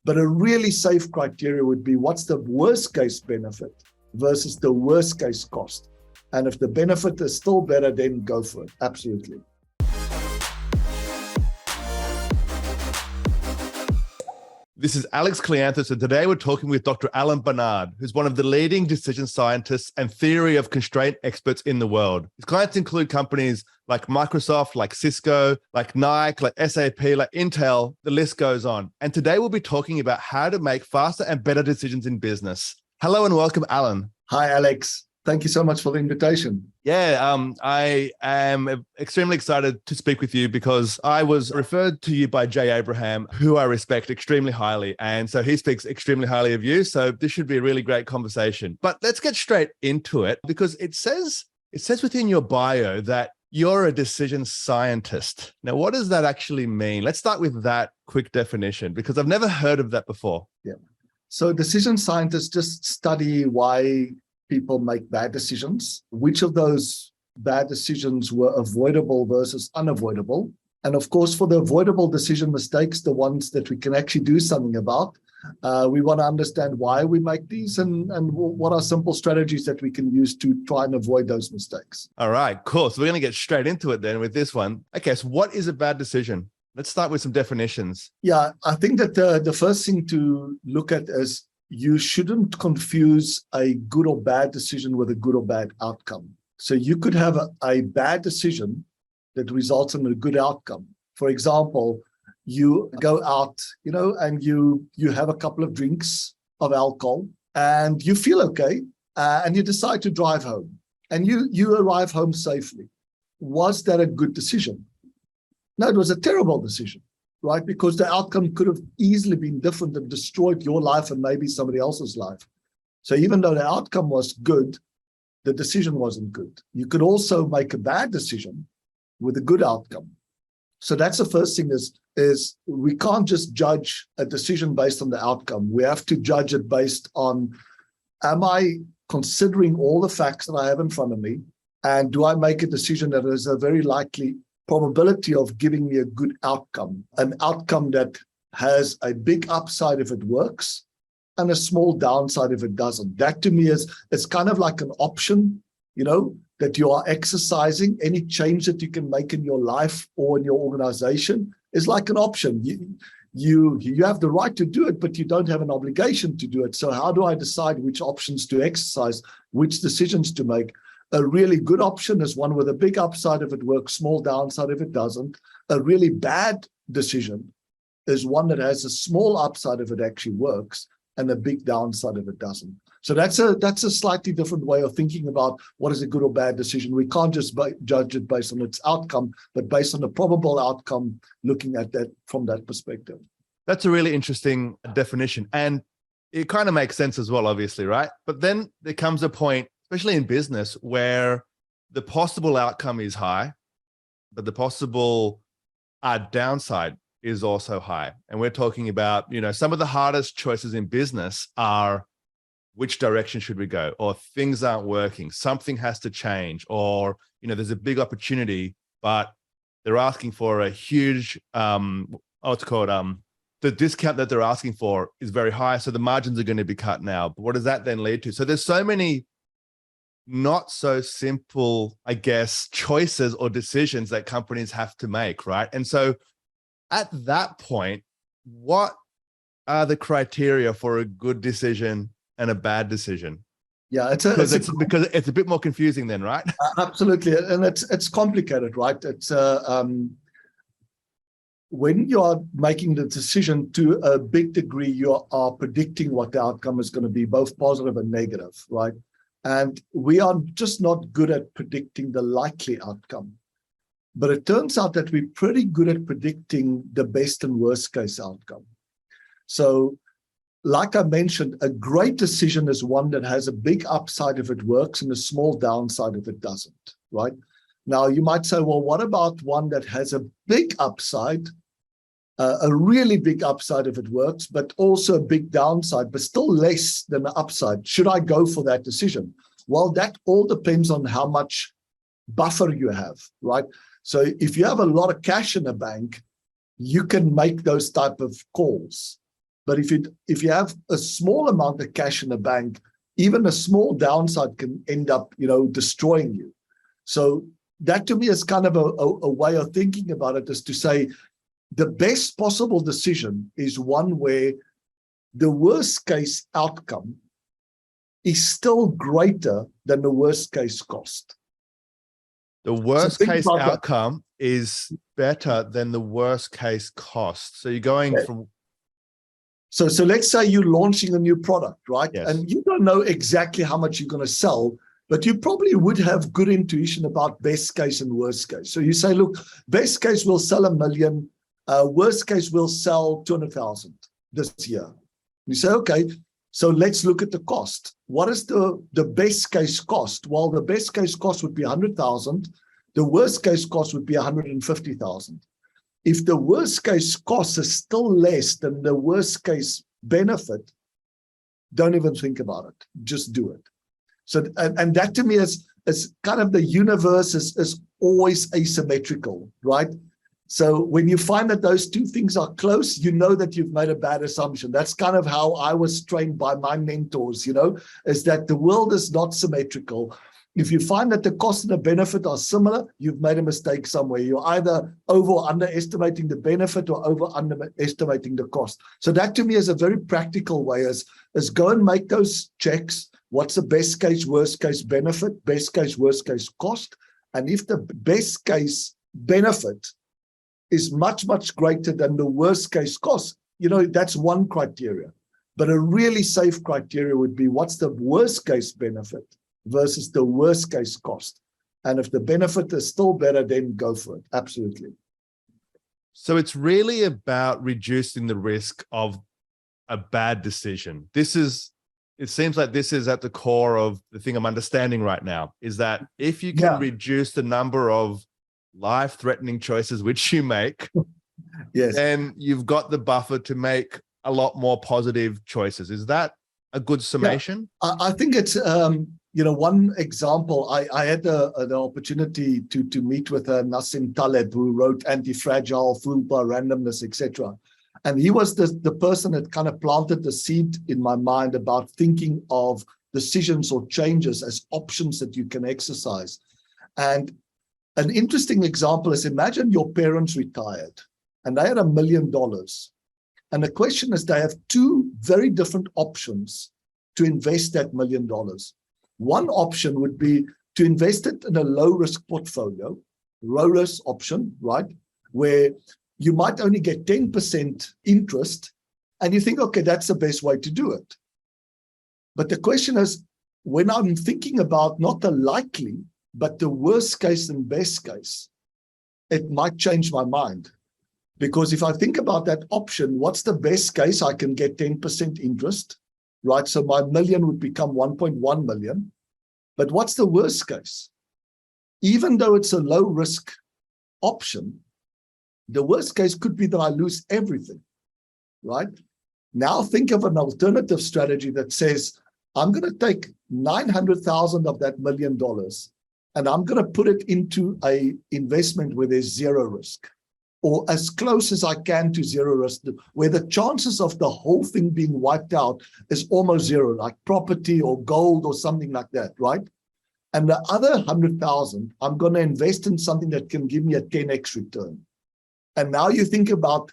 But a really safe criteria would be what's the worst case benefit versus the worst case cost. And if the benefit is still better, then go for it. Absolutely. This is Alex Cleanthus, and today we're talking with Dr. Alan Barnard, who's one of the leading decision scientists and theory of constraint experts in the world. His clients include companies like Microsoft, like Cisco, like Nike, like SAP, like Intel, the list goes on. And today we'll be talking about how to make faster and better decisions in business. Hello and welcome, Alan. Hi, Alex. Thank you so much for the invitation. Yeah, I am extremely excited to speak with you because I was referred to you by Jay Abraham, who I respect extremely highly. And so he speaks extremely highly of you. So this should be a really great conversation. But let's get straight into it because it says within your bio that you're a decision scientist. Now, what does that actually mean? Let's start with that quick definition because I've never heard of that before. Yeah. So decision scientists just study why people make bad decisions, which of those bad decisions were avoidable versus unavoidable. And of course, for the avoidable decision mistakes, the ones that we can actually do something about, we want to understand why we make these and what are simple strategies that we can use to try and avoid those mistakes. All right, cool. So we're going to get straight into it then with this one. Okay, so what is a bad decision? Let's start with some definitions. Yeah, I think that the first thing to look at is you shouldn't confuse a good or bad decision with a good or bad outcome. So you could have a bad decision that results in a good outcome. For example, you go out, and you have a couple of drinks of alcohol and you feel okay, and you decide to drive home and you arrive home safely. Was that a good decision? No, it was a terrible decision. Right? Because the outcome could have easily been different and destroyed your life and maybe somebody else's life. So even though the outcome was good, the decision wasn't good. You could also make a bad decision with a good outcome. So that's the first thing is we can't just judge a decision based on the outcome. We have to judge it based on, am I considering all the facts that I have in front of me? And do I make a decision that is a very likely probability of giving me a good outcome, an outcome that has a big upside if it works and a small downside if it doesn't. That to me is kind of like an option, that you are exercising. Any change that you can make in your life or in your organization is like an option. You have the right to do it, but you don't have an obligation to do it. So how do I decide which options to exercise, which decisions to make? A really good option is one with a big upside if it works, small downside if it doesn't. A really bad decision is one that has a small upside if it actually works and a big downside if it doesn't. So that's a slightly different way of thinking about what is a good or bad decision. We can't just judge it based on its outcome, but based on the probable outcome, looking at that from that perspective. That's a really interesting definition. And it kind of makes sense as well, obviously, right? But then there comes a point, especially in business, where the possible outcome is high, but the possible downside is also high. And we're talking about, some of the hardest choices in business are which direction should we go, or things aren't working, something has to change, or, there's a big opportunity, but they're asking for a huge, the discount that they're asking for is very high. So the margins are going to be cut now. But what does that then lead to? So there's so many not so simple, I guess, choices or decisions that companies have to make, right? And so at that point, what are the criteria for a good decision and a bad decision? Yeah, because it's a bit more confusing then, right? Absolutely, and it's complicated, right? It's when you are making the decision to a big degree, you are predicting what the outcome is going to be, both positive and negative, right? And we are just not good at predicting the likely outcome. But it turns out that we're pretty good at predicting the best and worst case outcome. So, like I mentioned, a great decision is one that has a big upside if it works and a small downside if it doesn't, right? Now, you might say, well, what about one that has a big upside, a really big upside if it works, but also a big downside, but still less than the upside? Should I go for that decision? Well, that all depends on how much buffer you have, right? So if you have a lot of cash in the bank, you can make those type of calls. But if you have a small amount of cash in the bank, even a small downside can end up, destroying you. So that to me is kind of a way of thinking about it, is to say the best possible decision is one where the worst case outcome is still greater than the worst case cost. The worst case outcome is better than the worst case cost. So you're going from... So let's say you're launching a new product, right? Yes. And you don't know exactly how much you're going to sell, but you probably would have good intuition about best case and worst case. So you say, look, best case we'll sell 1 million, worst case we'll sell 200,000 this year. You say, okay, so let's look at the cost. What is the best case cost? Well, the best case cost would be 100,000. The worst case cost would be 150,000. If the worst case cost is still less than the worst case benefit, don't even think about it. Just do it. So, and that to me is kind of the universe is always asymmetrical, right? So when you find that those two things are close, you know that you've made a bad assumption. That's kind of how I was trained by my mentors, is that the world is not symmetrical. If you find that the cost and the benefit are similar, you've made a mistake somewhere. You're either over or underestimating the benefit or over underestimating the cost. So that to me is a very practical way, is go and make those checks. What's the best case, worst case benefit, best case, worst case cost? And if the best case benefit is much, much greater than the worst case cost, that's one criteria. But a really safe criteria would be, what's the worst case benefit versus the worst case cost? And if the benefit is still better, then go for it. Absolutely. So it's really about reducing the risk of a bad decision. It seems like this is at the core of the thing I'm understanding right now, is that if you can reduce the number of life-threatening choices which you make, yes, then you've got the buffer to make a lot more positive choices. Is that a good summation? Yeah. I think it's one example. I had the opportunity to meet with Nassim Taleb, who wrote Anti-Fragile, Fooled by Randomness, etc. And he was the person that kind of planted the seed in my mind about thinking of decisions or changes as options that you can exercise. And an interesting example is, imagine your parents retired and they had $1 million. And the question is, they have two very different options to invest that $1 million. One option would be to invest it in a low-risk portfolio, low-risk option, right, where you might only get 10% interest, and you think, okay, that's the best way to do it. But the question is, when I'm thinking about not the likely, but the worst case and best case, it might change my mind. Because if I think about that option, what's the best case? I can get 10% interest, right? So my million would become 1.1 million. But what's the worst case? Even though it's a low risk option, the worst case could be that I lose everything, right? Now think of an alternative strategy that says, I'm going to take 900,000 of that $1 million and I'm going to put it into a investment where there's zero risk, or as close as I can to zero risk, where the chances of the whole thing being wiped out is almost zero, like property or gold or something like that, right? And the other 100,000, I'm going to invest in something that can give me a 10x return. And now you think about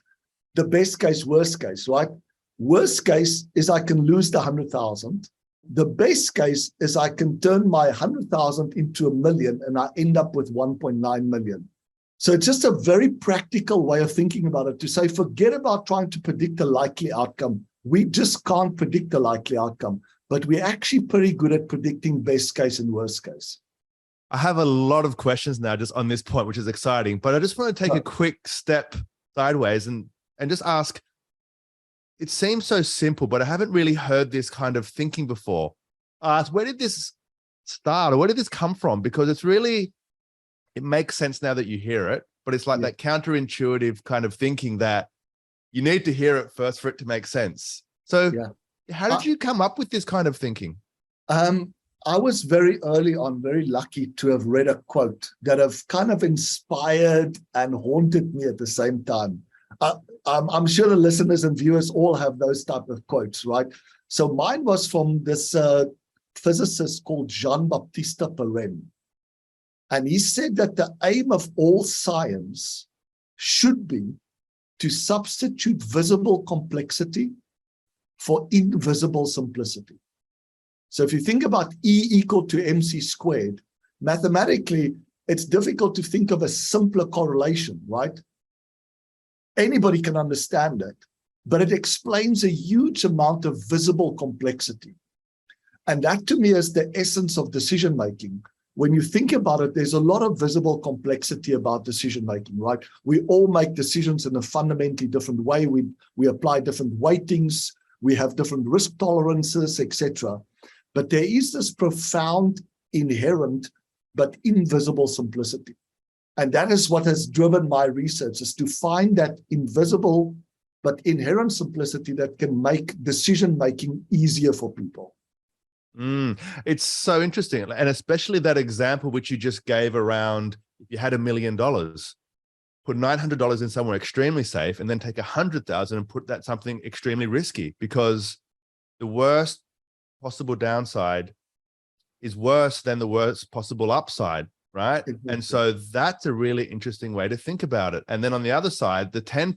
the best case, worst case, right? Worst case is I can lose the 100,000. The best case is I can turn my 100,000 into $1 million and I end up with 1.9 million. So it's just a very practical way of thinking about it, to say, forget about trying to predict the likely outcome. We just can't predict the likely outcome, but we're actually pretty good at predicting best case and worst case. I have a lot of questions now just on this point, which is exciting, but I just want to take a quick step sideways and just ask, it seems so simple, but I haven't really heard this kind of thinking before. Where did this start, or where did this come from? Because it makes sense now that you hear it, but it's like that counterintuitive kind of thinking that you need to hear it first for it to make sense. So how did you come up with this kind of thinking? I was very early on very lucky to have read a quote that have kind of inspired and haunted me at the same time. I'm sure the listeners and viewers all have those type of quotes, right? So mine was from this physicist called Jean-Baptiste Perrin. And he said that the aim of all science should be to substitute visible complexity for invisible simplicity. So if you think about E equal to mc squared, mathematically, it's difficult to think of a simpler correlation, right? Anybody can understand it, but it explains a huge amount of visible complexity. And that to me is the essence of decision-making. When you think about it, there's a lot of visible complexity about decision-making, right? We all make decisions in a fundamentally different way. We apply different weightings, we have different risk tolerances, etc. But there is this profound, inherent, but invisible simplicity. And that is what has driven my research, is to find that invisible but inherent simplicity that can make decision-making easier for people. It's so interesting. And especially that example which you just gave around, if you had $1 million, put $900 in somewhere extremely safe, and then take 100,000 and put that something extremely risky, because the worst possible downside is worse than the worst possible upside, right? Exactly. And so that's a really interesting way to think about it. And then on the other side, the 10%,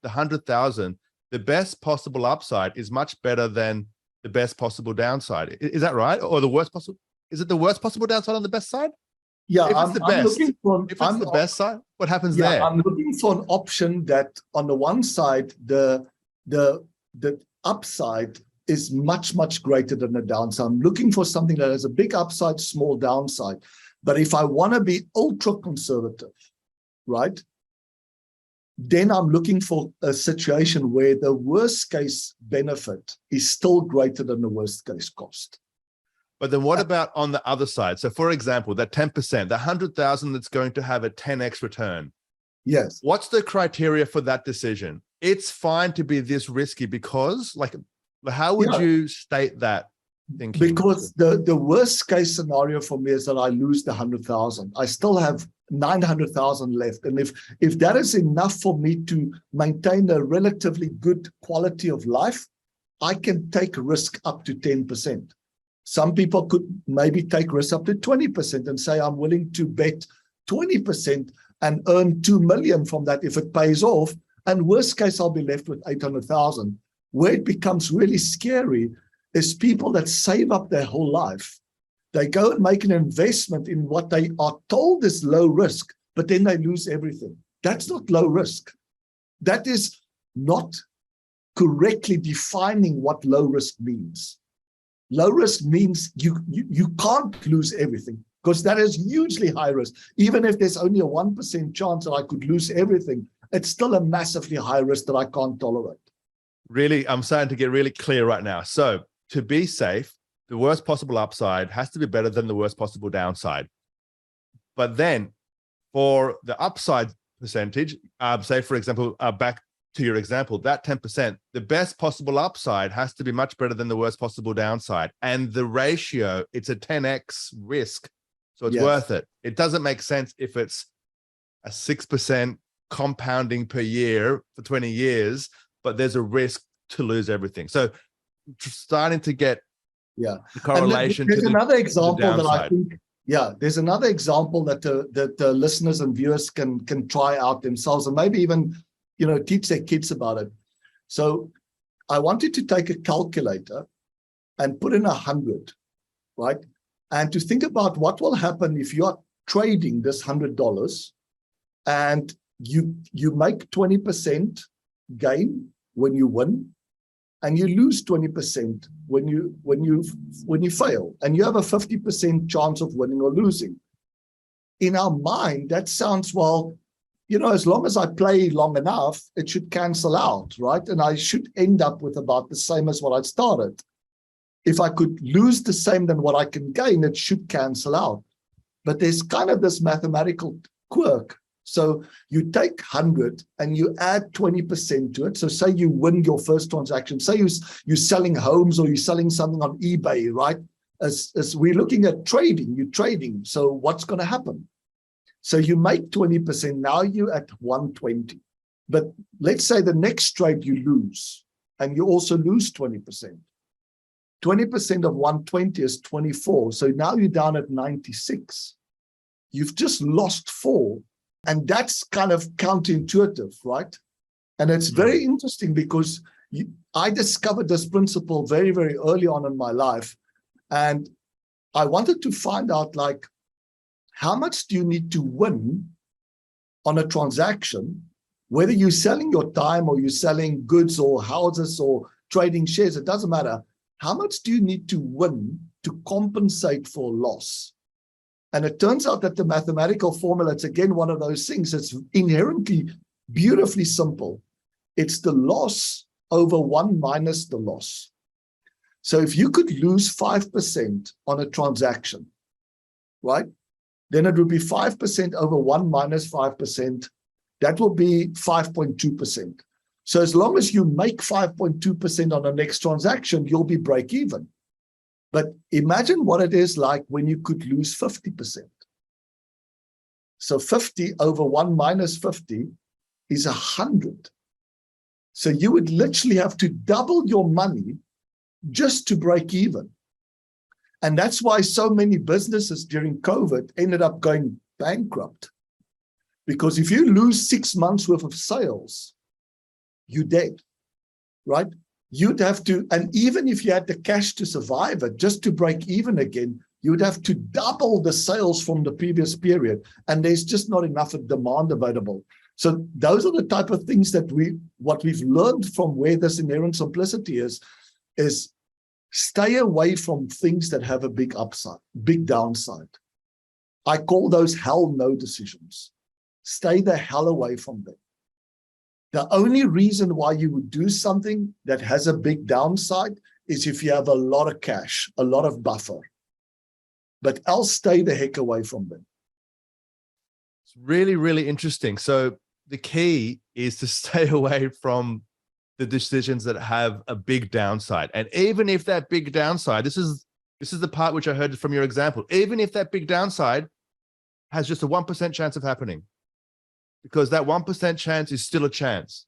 the 100,000, the best possible upside is much better than the best possible downside. Is that right? Or the worst possible? Is it the worst possible downside on the best side? Yeah, if it's the best, if it's the best side, what happens there? I'm looking for an option that on the one side, the upside is much, much greater than the downside. I'm looking for something that has a big upside, small downside. But if I want to be ultra conservative, right, then I'm looking for a situation where the worst case benefit is still greater than the worst case cost. But then what about on the other side? So for example, that 10%, the 100,000 that's going to have a 10x return. Yes. What's the criteria for that decision? It's fine to be this risky because, like, how would you state that thinking? Because the worst case scenario for me is that I lose the 100,000. I still have 900,000 left. And if that is enough for me to maintain a relatively good quality of life, I can take risk up to 10%. Some people could maybe take risk up to 20% and say, I'm willing to bet 20% and earn 2 million from that if it pays off. And worst case, I'll be left with 800,000. Where it becomes really scary is people that save up their whole life. They go and make an investment in what they are told is low risk, but then they lose everything. That's not low risk. That is not correctly defining what low risk means. Low risk means you can't lose everything, because that is hugely high risk. Even if there's only a 1% chance that I could lose everything, it's still a massively high risk that I can't tolerate. Really, I'm starting to get really clear right now. So to be safe, the worst possible upside has to be better than the worst possible downside. But then for the upside percentage, say, for example, back to your example, that 10%, the best possible upside has to be much better than the worst possible downside. And the ratio, it's a 10x risk. So it's worth it. It doesn't make sense if it's a 6% compounding per year for 20 years, but there's a risk to lose everything. So starting to get the correlation. There's another example that I think, there's another example that the listeners and viewers can try out themselves, and maybe even teach their kids about it. So I wanted to take a calculator and put in 100, right? And to think about what will happen if you are trading this $100 and you make 20% gain when you win, and you lose 20% when you fail, and you have a 50% chance of winning or losing. In our mind, that sounds, well, as long as I play long enough, it should cancel out, right? And I should end up with about the same as what I started. If I could lose the same than what I can gain, it should cancel out. But there's kind of this mathematical quirk. So you take 100 and you add 20% to it. So say you win your first transaction. Say you're selling homes, or you're selling something on eBay, right? As we're looking at trading, you're trading. So what's going to happen? So you make 20%. Now you're at 120. But let's say the next trade you lose, and you also lose 20%. 20% of 120 is 24. So now you're down at 96. You've just lost 4. And that's kind of counterintuitive, right? And it's very interesting because I discovered this principle very, very early on in my life. And I wanted to find out, like, how much do you need to win on a transaction, whether you're selling your time or you're selling goods or houses or trading shares, it doesn't matter. How much do you need to win to compensate for loss? And it turns out that the mathematical formula, it's again one of those things that's inherently beautifully simple. It's the loss over 1 minus the loss. So if you could lose 5% on a transaction, right, then it would be 5% over 1 minus 5%. That will be 5.2%. So as long as you make 5.2% on the next transaction, you'll be break even. But imagine what it is like when you could lose 50%. So 50 over 1 minus 50 is 100. So you would literally have to double your money just to break even. And that's why so many businesses during COVID ended up going bankrupt. Because if you lose 6 months worth of sales, you're dead, right? You'd have to, and even if you had the cash to survive it, just to break even again, you'd have to double the sales from the previous period. And there's just not enough demand available. So those are the type of things that what we've learned from where this inherent simplicity is stay away from things that have a big upside, big downside. I call those hell no decisions. Stay the hell away from them. The only reason why you would do something that has a big downside is if you have a lot of cash, a lot of buffer. But else stay the heck away from them. It's really, really interesting. So the key is to stay away from the decisions that have a big downside. And even if that big downside, this is the part which I heard from your example, even if that big downside has just a 1% chance of happening, because that 1% chance is still a chance.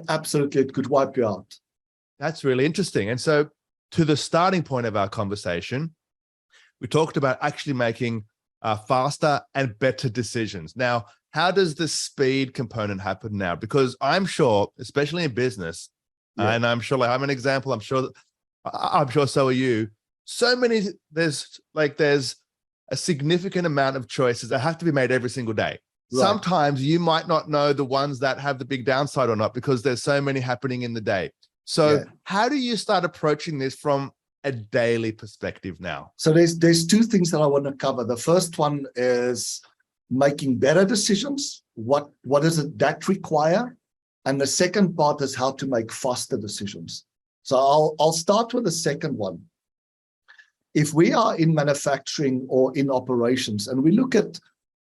Absolutely, it could wipe you out. That's really interesting. And so to the starting point of our conversation, we talked about actually making faster and better decisions. Now, how does the speed component happen now? Because I'm sure, especially in business, and I'm sure, like, I'm an example, I'm sure so are you. There's a significant amount of choices that have to be made every single day. Right. Sometimes you might not know the ones that have the big downside or not, because there's so many happening in the day. So how do you start approaching this from a daily perspective now? So there's 2 things that I want to cover. The first one is making better decisions. What does that require? And the second part is how to make faster decisions. So I'll start with the second one. If we are in manufacturing or in operations and we look at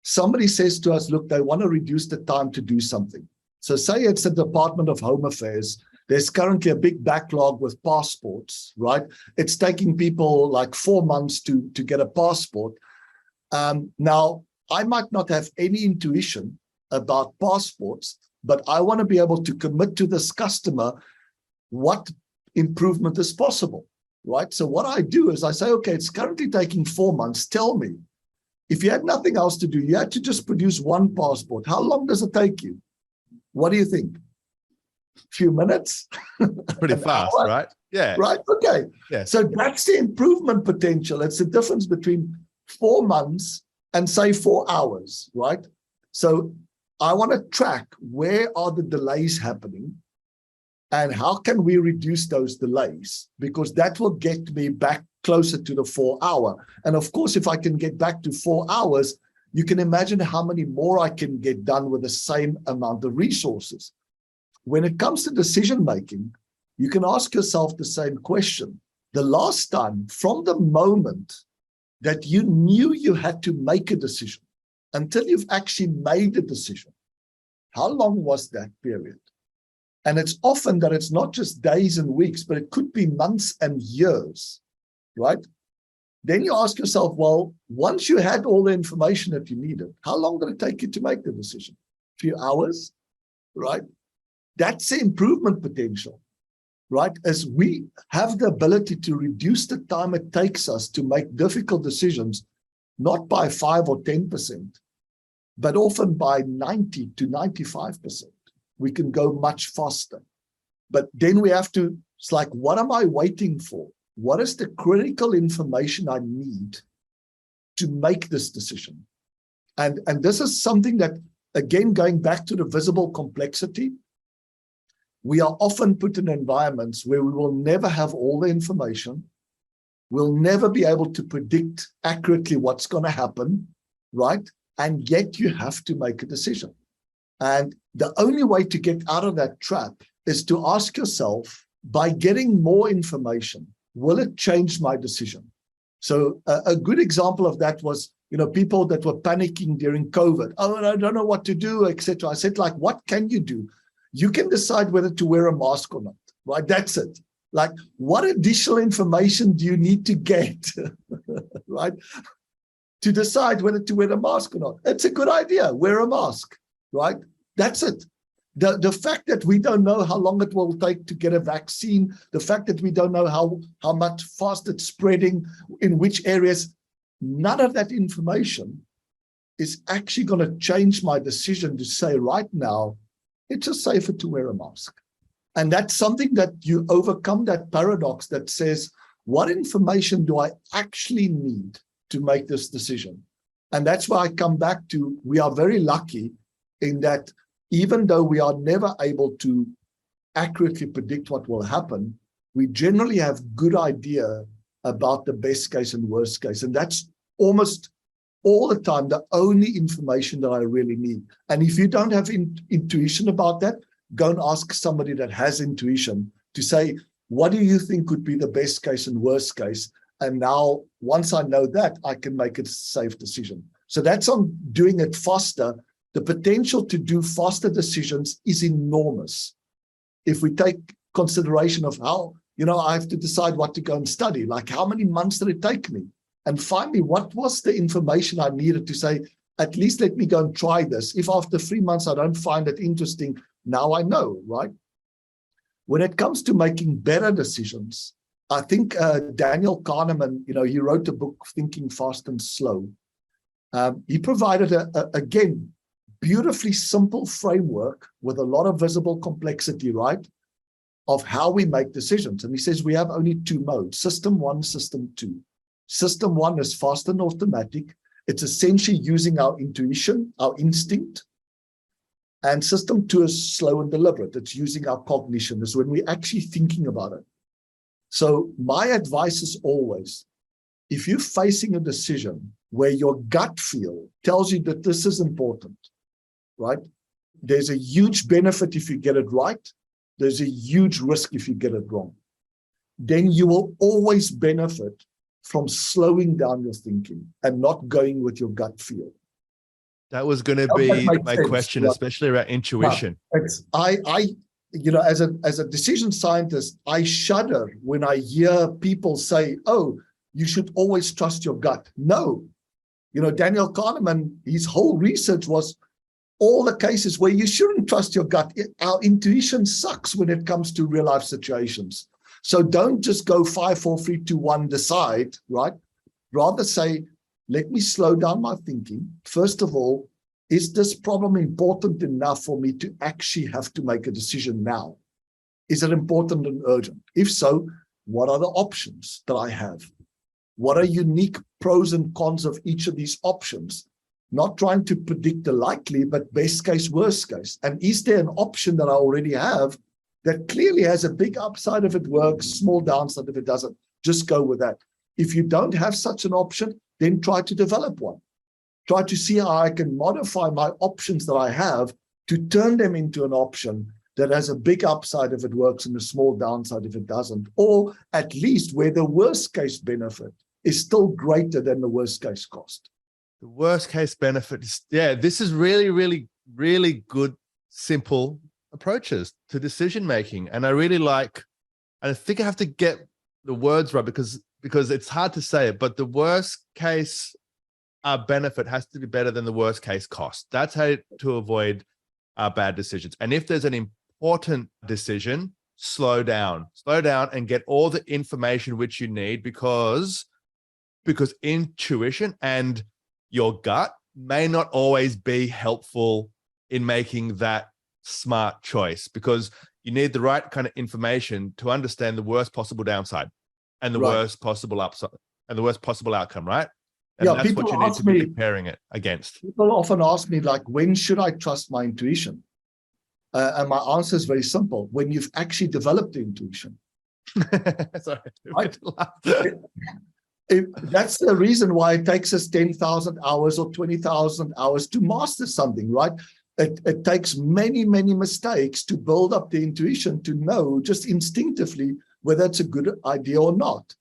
somebody says to us, look, they want to reduce the time to do something. So say it's the Department of Home Affairs. There's currently a big backlog with passports, right? It's taking people like 4 months to get a passport. Now, I might not have any intuition about passports, but I want to be able to commit to this customer what improvement is possible, right? So what I do is I say, okay, it's currently taking 4 months. Tell me, if you had nothing else to do, you had to just produce 1 passport. How long does it take you? What do you think? A few minutes? Pretty fast, hour? Right? Yeah. Right, okay. Yeah. So that's the improvement potential. It's the difference between 4 months and say 4 hours, right? So I want to track where are the delays happening and how can we reduce those delays, because that will get me back closer to the 4 hour. And of course, if I can get back to 4 hours, you can imagine how many more I can get done with the same amount of resources. When it comes to decision making, you can ask yourself the same question. The last time, from the moment that you knew you had to make a decision until you've actually made a decision, how long was that period? And it's often that it's not just days and weeks, but it could be months and years, right? Then you ask yourself, well, once you had all the information that you needed, how long did it take you to make the decision? A few hours? right? That's the improvement potential, right? As we have the ability to reduce the time it takes us to make difficult decisions, not by 5 or 10%, but often by 90 to 95%. We can go much faster. But then we have to, it's like, what am I waiting for? What is the critical information I need to make this decision? And this is something that, again, going back to the visible complexity, we are often put in environments where we will never have all the information. We'll never be able to predict accurately what's going to happen, right? And yet you have to make a decision. And the only way to get out of that trap is to ask yourself, by getting more information, will it change my decision? So a good example of that was, people that were panicking during COVID. Oh, I don't know what to do, etc. I said, like, what can you do? You can decide whether to wear a mask or not, right? That's it. Like, what additional information do you need to get, right, to decide whether to wear a mask or not? It's a good idea. Wear a mask, right? That's it. The fact that we don't know how long it will take to get a vaccine, the fact that we don't know how much fast it's spreading, in which areas, none of that information is actually going to change my decision to say right now, it's just safer to wear a mask. And that's something that you overcome that paradox that says, what information do I actually need to make this decision? And that's why I come back to, we are very lucky in that even though we are never able to accurately predict what will happen, we generally have good idea about the best case and worst case. And that's almost all the time the only information that I really need. And if you don't have intuition about that, go and ask somebody that has intuition to say, what do you think could be the best case and worst case? And now, once I know that, I can make a safe decision. So that's on doing it faster. The potential to do faster decisions is enormous. If we take consideration of how, I have to decide what to go and study, like how many months did it take me? And finally, what was the information I needed to say, at least let me go and try this. If after 3 months I don't find it interesting, now I know, right? When it comes to making better decisions, I think Daniel Kahneman, he wrote a book, Thinking Fast and Slow. He provided, again, beautifully simple framework with a lot of visible complexity, right, of how we make decisions. And he says we have only 2 modes, system 1, system 2. System 1 is fast and automatic. It's essentially using our intuition, our instinct. And system 2 is slow and deliberate. It's using our cognition. It's when we're actually thinking about it. So my advice is always, if you're facing a decision where your gut feel tells you that this is important, right? There's a huge benefit if you get it right. There's a huge risk if you get it wrong. Then you will always benefit from slowing down your thinking and not going with your gut feel. That was going to be my question, right? Especially around intuition. As a decision scientist, I shudder when I hear people say, oh, you should always trust your gut. No. Daniel Kahneman, his whole research was all the cases where you shouldn't trust your gut. Our intuition sucks when it comes to real life situations. So don't just go 5, 4, 3, 2, 1, decide, right? Rather say, let me slow down my thinking. First of all, is this problem important enough for me to actually have to make a decision now? Is it important and urgent? If so, what are the options that I have? What are unique pros and cons of each of these options? Not trying to predict the likely, but best case, worst case. And is there an option that I already have that clearly has a big upside if it works, small downside if it doesn't? Just go with that. If you don't have such an option, then try to develop one. Try to see how I can modify my options that I have to turn them into an option that has a big upside if it works and a small downside if it doesn't, or at least where the worst case benefit is still greater than the worst case cost. The worst case benefit is, this is really, really, really good, simple approaches to decision making. And I really like, and I think I have to get the words right because it's hard to say it, but the worst case benefit has to be better than the worst case cost. That's how to avoid are bad decisions. And if there's an important decision, slow down and get all the information which you need, because intuition and your gut may not always be helpful in making that smart choice, because you need the right kind of information to understand the worst possible downside and the worst possible upside and the worst possible outcome, right? And that's what you need to be comparing it against. People often ask me, like, when should I trust my intuition? And my answer is very simple: when you've actually developed the intuition. Sorry. Right? That's the reason why it takes us 10,000 hours or 20,000 hours to master something, right? It takes many, many mistakes to build up the intuition to know just instinctively whether it's a good idea or not.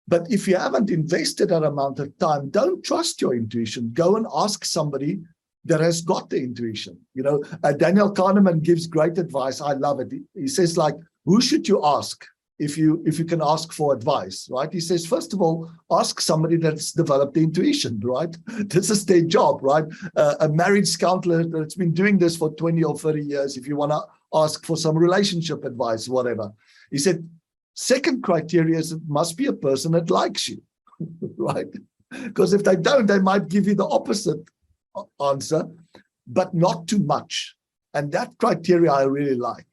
But if you haven't invested that amount of time, don't trust your intuition. Go and ask somebody that has got the intuition. Daniel Kahneman gives great advice. I love it. He says, like, who should you ask if you can ask for advice, right? He says, first of all, ask somebody that's developed the intuition, right? This is their job, right? A married counselor that's been doing this for 20 or 30 years, if you want to ask for some relationship advice, whatever. He said, second criteria is it must be a person that likes you, right? Because if they don't, they might give you the opposite answer, but not too much. And that criteria I really like.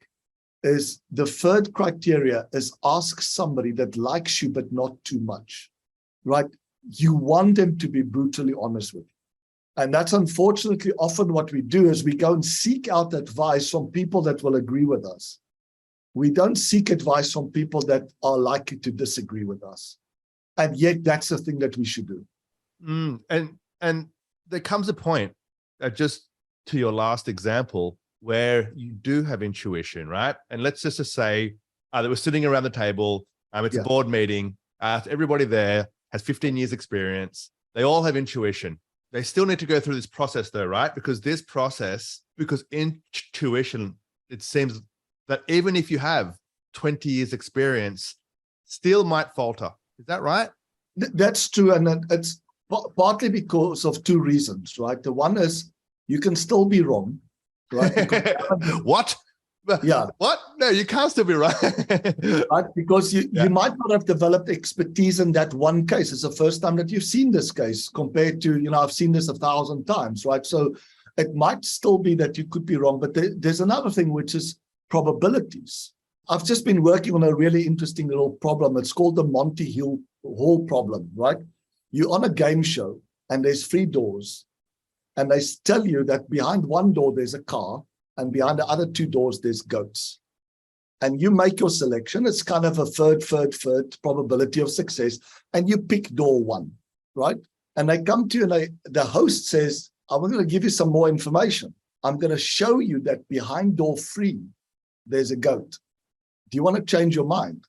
Is the third criteria is ask somebody that likes you, but not too much, right? You want them to be brutally honest with you. And that's unfortunately often what we do is we go and seek out advice from people that will agree with us. We don't seek advice from people that are likely to disagree with us. And yet that's the thing that we should do. And there comes a point, just to your last example, where you do have intuition, right? And let's just say that we're sitting around the table, it's a board meeting, everybody there has 15 years experience, they all have intuition. They still need to go through this process though, right? Because intuition, it seems that even if you have 20 years experience, still might falter. Is that right? That's true. And it's partly because of two reasons, right? The one is you can still be wrong. Right? What? Yeah. What? No, you can't still be right. Right? Because you might not have developed expertise in that one case. It's the first time that you've seen this case compared to, I've seen this 1,000 times, right? So it might still be that you could be wrong, but there's another thing, which is probabilities. I've just been working on a really interesting little problem. It's called the Monty Hall problem, right? You're on a game show and there's 3 doors. And they tell you that behind one door, there's a car, and behind the other 2 doors, there's goats. And you make your selection. It's kind of a third probability of success. And you pick door 1, right? And they come to you and the host says, I'm going to give you some more information. I'm going to show you that behind door 3, there's a goat. Do you want to change your mind?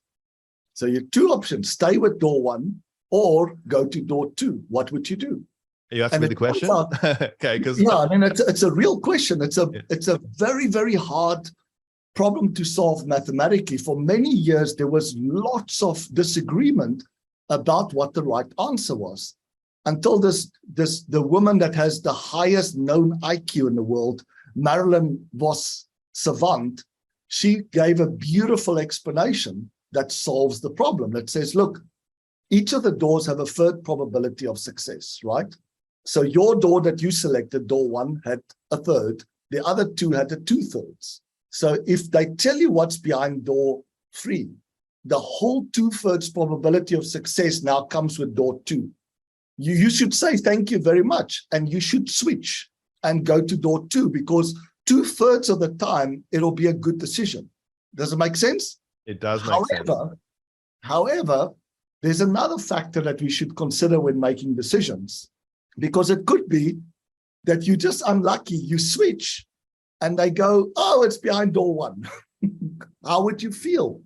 So you have 2 options: stay with door 1 or go to door 2. What would you do? Are you asking me the question? Okay, because it's a real question. It's a very, very hard problem to solve mathematically. For many years, there was lots of disagreement about what the right answer was, until the woman that has the highest known IQ in the world, Marilyn Vos Savant, she gave a beautiful explanation that solves the problem. That says, look, each of the doors have a third probability of success, right? So your door that you selected, door 1, had a third. The other 2 had a 2/3. So if they tell you what's behind door 3, the whole 2/3 probability of success now comes with door 2. You should say, thank you very much. And you should switch and go to door 2, because 2/3 of the time, it'll be a good decision. Does it make sense? It does make sense. However, there's another factor that we should consider when making decisions. Because it could be that you're just unlucky, you switch and they go, oh, it's behind door 1. How would you feel?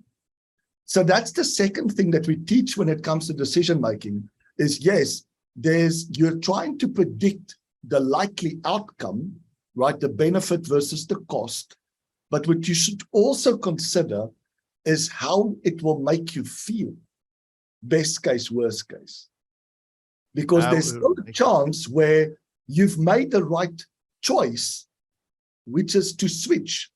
So that's the second thing that we teach when it comes to decision making is, yes, you're trying to predict the likely outcome, right? The benefit versus the cost. But what you should also consider is how it will make you feel. Best case, worst case. Because there's still a chance where you've made the right choice, which is to switch.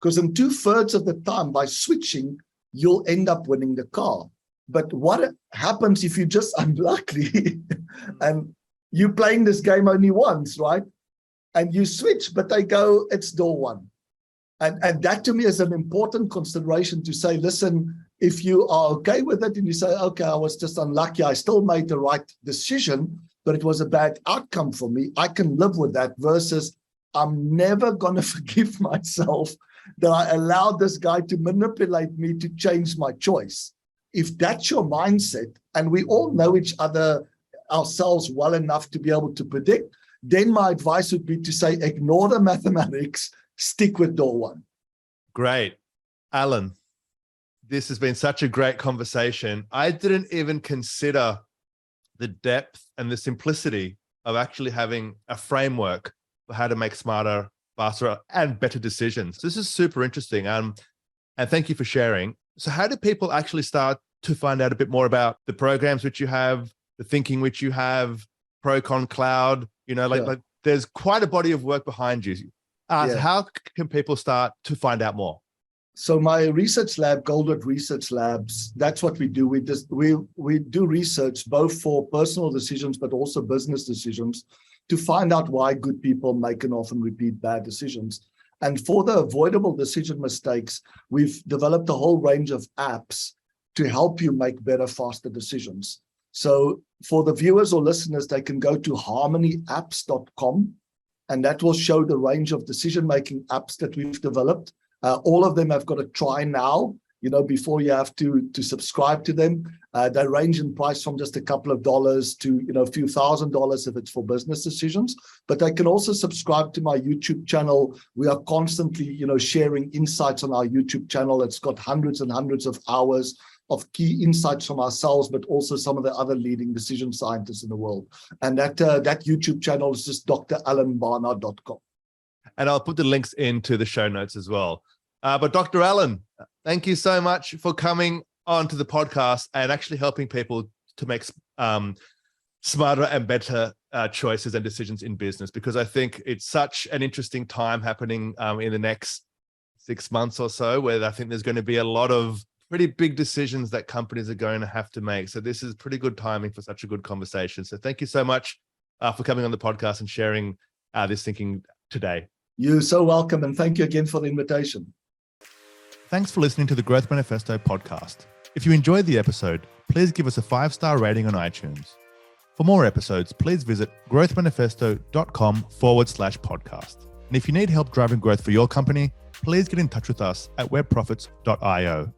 Because in 2/3 of the time, by switching, you'll end up winning the car. But what happens if you're just unlucky and you're playing this game only once, right? And you switch, but they go, it's door one. And that to me is an important consideration to say, listen, if you are okay with it and you say, okay, I was just unlucky, I still made the right decision, but it was a bad outcome for me, I can live with that, versus I'm never going to forgive myself that I allowed this guy to manipulate me to change my choice. If that's your mindset, and we all know each other, ourselves well enough to be able to predict, then my advice would be to say, ignore the mathematics, stick with door one. Great. Alan, this has been such a great conversation. I didn't even consider the depth and the simplicity of actually having a framework for how to make smarter, faster, and better decisions. This is super interesting. And thank you for sharing. So how do people actually start to find out a bit more about the programs which you have, the thinking which you have, Procon Cloud? Like there's quite a body of work behind you. How can people start to find out more? So my research lab, Goldwood Research Labs, that's what we do. We do research both for personal decisions, but also business decisions, to find out why good people make and often repeat bad decisions. And for the avoidable decision mistakes, we've developed a whole range of apps to help you make better, faster decisions. So for the viewers or listeners, they can go to harmonyapps.com, and that will show the range of decision-making apps that we've developed. All of them have got a try now, before you have to subscribe to them. They range in price from just a couple of dollars to, a few $1,000s if it's for business decisions. But they can also subscribe to my YouTube channel. We are constantly, sharing insights on our YouTube channel. It's got hundreds and hundreds of hours of key insights from ourselves, but also some of the other leading decision scientists in the world. And that YouTube channel is just dralanbarnard.com. And I'll put the links into the show notes as well. But Dr. Alan, thank you so much for coming onto the podcast and actually helping people to make smarter and better choices and decisions in business, because I think it's such an interesting time happening in the next 6 months or so, where I think there's going to be a lot of pretty big decisions that companies are going to have to make. So this is pretty good timing for such a good conversation. So thank you so much for coming on the podcast and sharing this thinking today. You're so welcome. And thank you again for the invitation. Thanks for listening to the Growth Manifesto podcast. If you enjoyed the episode, please give us a 5-star rating on iTunes. For more episodes, please visit growthmanifesto.com/podcast. And if you need help driving growth for your company, please get in touch with us at webprofits.io.